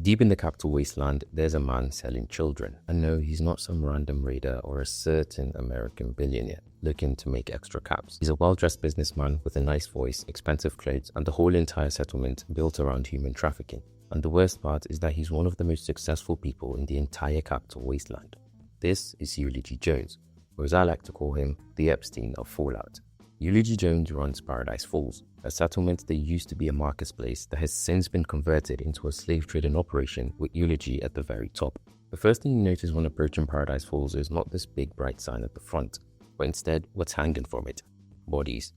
Deep in the Capital Wasteland, there's a man selling children. And no, he's not some random raider or a certain American billionaire looking to make extra caps. He's a well-dressed businessman with a nice voice, expensive clothes, and the whole entire settlement built around human trafficking. And the worst part is that he's one of the most successful people in the entire Capital Wasteland. This is Eulogy Jones, or as I like to call him, the Epstein of Fallout. Eulogy Jones runs Paradise Falls, a settlement that used to be a marketplace that has since been converted into a slave trading operation with Eulogy at the very top. The first thing you notice when approaching Paradise Falls is not this big bright sign at the front, but instead what's hanging from it: bodies.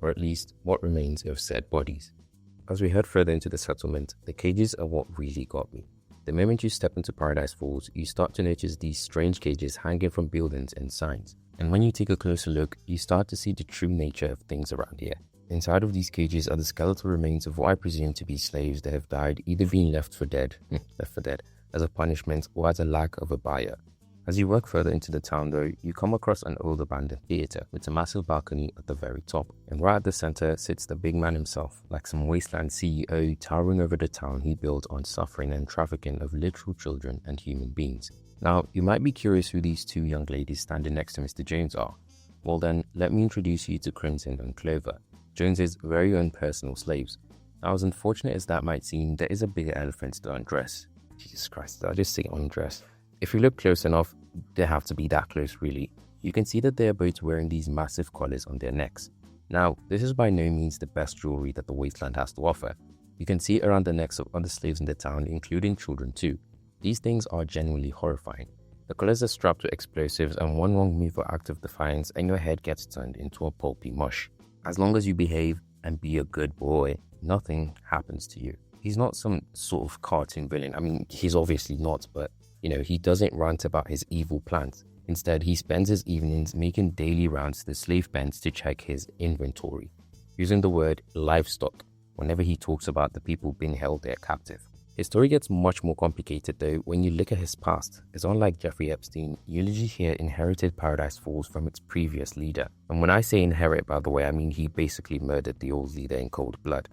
Or at least what remains of said bodies. As we head further into the settlement, the cages are what really got me. The moment you step into Paradise Falls, you start to notice these strange cages hanging from buildings and signs. And when you take a closer look, you start to see the true nature of things around here. Inside of these cages are the skeletal remains of what I presume to be slaves that have died, either being left for dead, as a punishment or as a lack of a buyer. As you work further into the town though, you come across an old abandoned theatre with a massive balcony at the very top. And right at the center sits the big man himself, like some wasteland CEO towering over the town he built on suffering and trafficking of literal children and human beings. Now, you might be curious who these two young ladies standing next to Mr. Jones are. Well then, let me introduce you to Crimson and Clover, Jones's very own personal slaves. Now, as unfortunate as that might seem, there is a bigger elephant to undress. Jesus Christ, I'll just say undress. If you look close enough, they have to be that close really. You can see that they are both wearing these massive collars on their necks. Now, this is by no means the best jewelry that the wasteland has to offer. You can see it around the necks of other slaves in the town, including children too. These things are genuinely horrifying. The collars are strapped to explosives, and one wrong move or act of defiance and your head gets turned into a pulpy mush. As long as you behave and be a good boy, nothing happens to you. He's not some sort of cartoon villain. I mean, he's obviously not, but he doesn't rant about his evil plans. Instead, he spends his evenings making daily rounds to the slave pens to check his inventory, using the word livestock whenever he talks about the people being held there captive. His story gets much more complicated though when you look at his past, as unlike Jeffrey Epstein, Eulogy here inherited Paradise Falls from its previous leader. And when I say inherit, by the way, I mean he basically murdered the old leader in cold blood.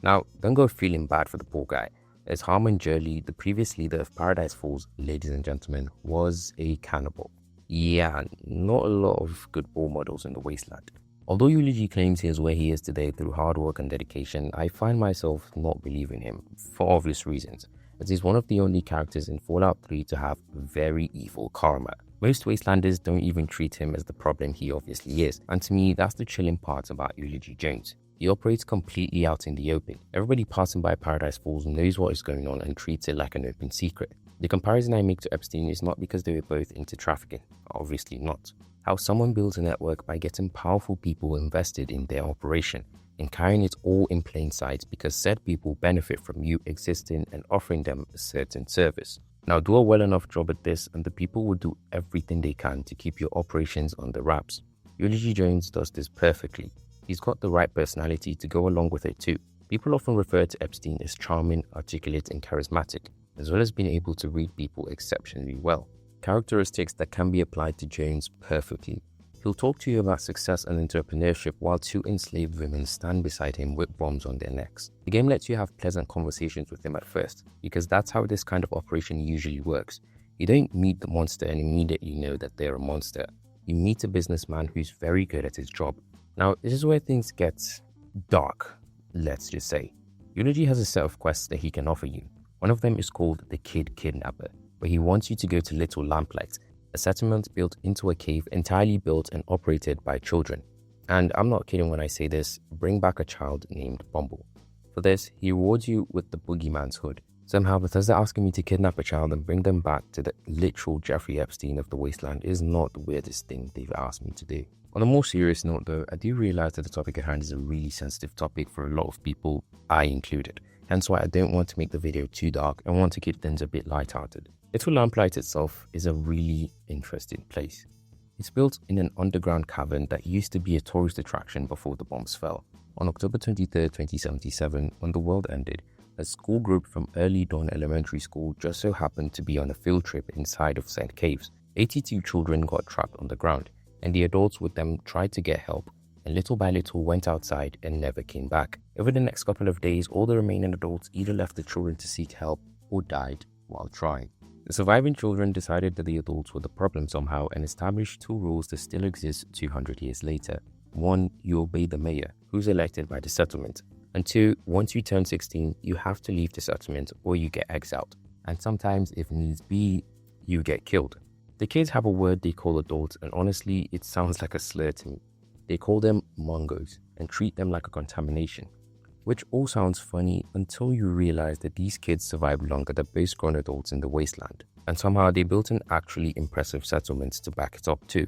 Now, don't go feeling bad for the poor guy, as Harmon Jurley, the previous leader of Paradise Falls, ladies and gentlemen, was a cannibal. Yeah, not a lot of good role models in the wasteland. Although Eulogy claims he is where he is today through hard work and dedication, I find myself not believing him, for obvious reasons, as he's one of the only characters in Fallout 3 to have very evil karma. Most wastelanders don't even treat him as the problem he obviously is, and to me that's the chilling part about Eulogy Jones. He operates completely out in the open. Everybody passing by Paradise Falls knows what is going on and treats it like an open secret. The comparison I make to Epstein is not because they were both into trafficking, obviously not. How someone builds a network by getting powerful people invested in their operation and carrying it all in plain sight because said people benefit from you existing and offering them a certain service. Now do a well enough job at this and the people will do everything they can to keep your operations under wraps. Eulogy Jones does this perfectly. He's got the right personality to go along with it too. People often refer to Epstein as charming, articulate and charismatic, as well as being able to read people exceptionally well. Characteristics that can be applied to Jones perfectly. He'll talk to you about success and entrepreneurship while two enslaved women stand beside him with bombs on their necks. The game lets you have pleasant conversations with him at first, because that's how this kind of operation usually works. You don't meet the monster and immediately know that they're a monster. You meet a businessman who's very good at his job. Now, this is where things get dark, let's just say. Eulogy has a set of quests that he can offer you. One of them is called the Kid-Kidnapper, where he wants you to go to Little Lamplight, a settlement built into a cave entirely built and operated by children. And I'm not kidding when I say this, bring back a child named Bumble. For this, he rewards you with the boogeyman's hood. Somehow, Bethesda asking me to kidnap a child and bring them back to the literal Jeffrey Epstein of the wasteland is not the weirdest thing they've asked me to do. On a more serious note though, I do realize that the topic at hand is a really sensitive topic for a lot of people, I included. Hence why I don't want to make the video too dark and want to keep things a bit light-hearted. Little Lamplight itself is a really interesting place. It's built in an underground cavern that used to be a tourist attraction before the bombs fell. On October 23, 2077, when the world ended, a school group from Early Dawn Elementary School just so happened to be on a field trip inside of said caves. 82 children got trapped on the ground, and the adults with them tried to get help, and little by little went outside and never came back. Over the next couple of days, all the remaining adults either left the children to seek help or died while trying. The surviving children decided that the adults were the problem somehow and established two rules that still exist 200 years later. 1. You obey the mayor, who's elected by the settlement. And 2. Once you turn 16, you have to leave the settlement or you get exiled. And sometimes, if needs be, you get killed. The kids have a word they call adults, and honestly, it sounds like a slur to me. They call them mongos and treat them like a contamination. Which all sounds funny until you realize that these kids survived longer than most grown adults in the wasteland, and somehow they built an actually impressive settlement to back it up too.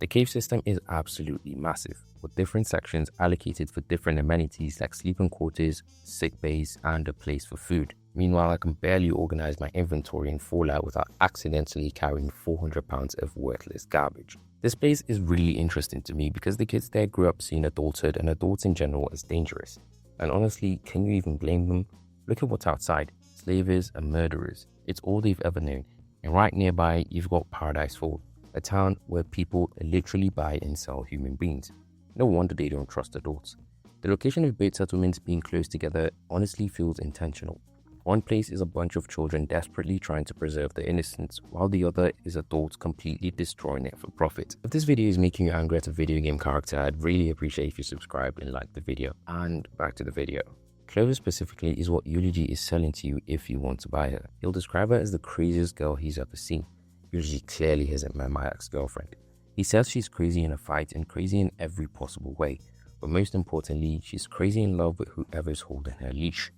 The cave system is absolutely massive, with different sections allocated for different amenities like sleeping quarters, sick bays, and a place for food. Meanwhile, I can barely organize my inventory in Fallout without accidentally carrying 400 pounds of worthless garbage. This place is really interesting to me because the kids there grew up seeing adulthood and adults in general as dangerous. And honestly, can you even blame them? Look at what's outside. Slavers and murderers. It's all they've ever known. And right nearby, you've got Paradise Falls, a town where people literally buy and sell human beings. No wonder they don't trust adults. The location of both settlements being close together honestly feels intentional. One place is a bunch of children desperately trying to preserve their innocence, while the other is adults completely destroying it for profit. If this video is making you angry at a video game character, I'd really appreciate if you subscribe and like the video. And back to the video. Clover specifically is what Eulogy is selling to you if you want to buy her. He'll describe her as the craziest girl he's ever seen. Eulogy clearly hasn't met my ex-girlfriend. He says she's crazy in a fight and crazy in every possible way. But most importantly, she's crazy in love with whoever's holding her leash.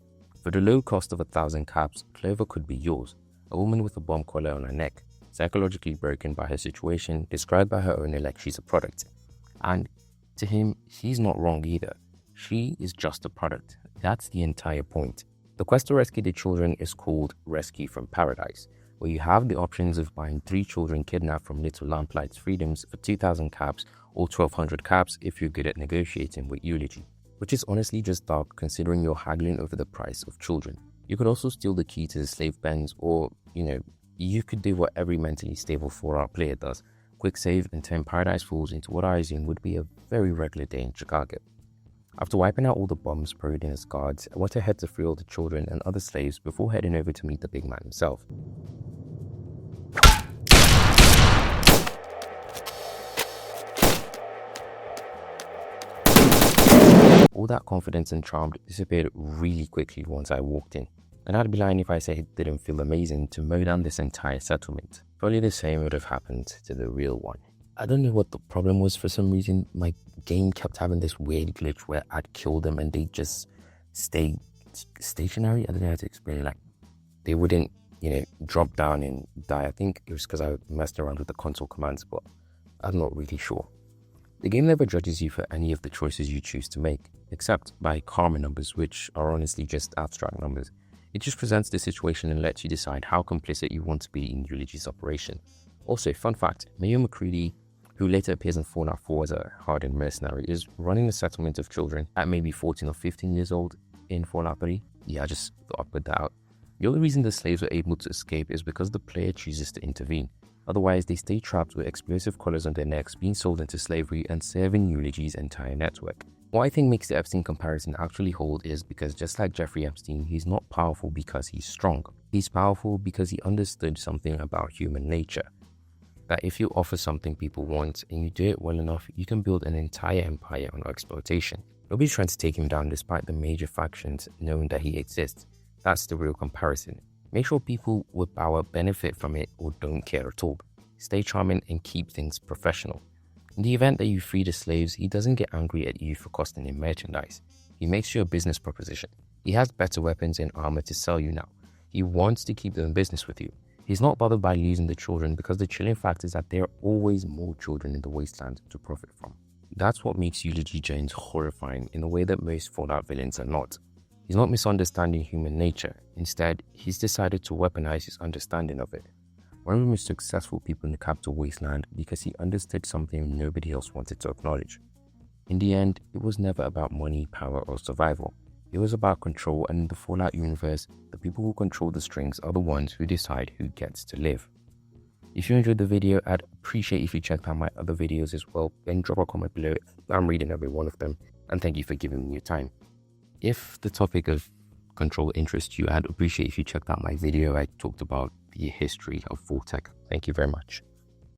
For the low cost of 1,000 caps, Clover could be yours. A woman with a bomb collar on her neck, psychologically broken by her situation, described by her owner like she's a product. And to him, he's not wrong either. She is just a product. That's the entire point. The quest to rescue the children is called Rescue from Paradise, where you have the options of buying 3 children kidnapped from little Lamplight's freedoms for 2,000 caps or 1,200 caps if you're good at negotiating with Eulogy. Which is honestly just dark considering you're haggling over the price of children. You could also steal the key to the slave pens, or, you could do what every mentally stable 4-hour player does, quick save and turn Paradise Falls into what I assume would be a very regular day in Chicago. After wiping out all the bombs parading as guards, I went ahead to free all the children and other slaves before heading over to meet the big man himself. All that confidence and charm disappeared really quickly once I walked in, and I'd be lying if I say it didn't feel amazing to mow down this entire settlement. Probably the same would have happened to the real one. I don't know what the problem was. For some reason, my game kept having this weird glitch where I'd kill them and they'd just stay stationary. I don't know how to explain it. Like, they wouldn't, drop down and die. I think it was because I messed around with the console commands, but I'm not really sure. The game never judges you for any of the choices you choose to make, except by karma numbers, which are honestly just abstract numbers. It just presents the situation and lets you decide how complicit you want to be in Eulogy's operation. Also, fun fact, Mayor McCready, who later appears in Fallout 4 as a hardened mercenary, is running a settlement of children at maybe 14 or 15 years old in Fallout 3. Yeah, I just thought I'd put that out. The only reason the slaves were able to escape is because the player chooses to intervene. Otherwise, they stay trapped with explosive collars on their necks, being sold into slavery and serving Eulogy's entire network. What I think makes the Epstein comparison actually hold is because just like Jeffrey Epstein, he's not powerful because he's strong. He's powerful because he understood something about human nature. That if you offer something people want and you do it well enough, you can build an entire empire on exploitation. Nobody's trying to take him down despite the major factions knowing that he exists. That's the real comparison. Make sure people with power benefit from it or don't care at all. Stay charming and keep things professional. In the event that you free the slaves, he doesn't get angry at you for costing him merchandise. He makes you a business proposition. He has better weapons and armor to sell you now. He wants to keep them in business with you. He's not bothered by losing the children because the chilling fact is that there are always more children in the wasteland to profit from. That's what makes Eulogy Jones horrifying in a way that most Fallout villains are not. He's not misunderstanding human nature. Instead, he's decided to weaponize his understanding of it. One of the most successful people in the Capital Wasteland because he understood something nobody else wanted to acknowledge. In the end, it was never about money, power, or survival. It was about control, and in the Fallout universe, the people who control the strings are the ones who decide who gets to live. If you enjoyed the video, I'd appreciate if you checked out my other videos as well, then drop a comment below. I'm reading every one of them, and thank you for giving me your time. If the topic of control interests you, I'd appreciate if you checked out my video. I talked about the history of Vault-Tec. Thank you very much.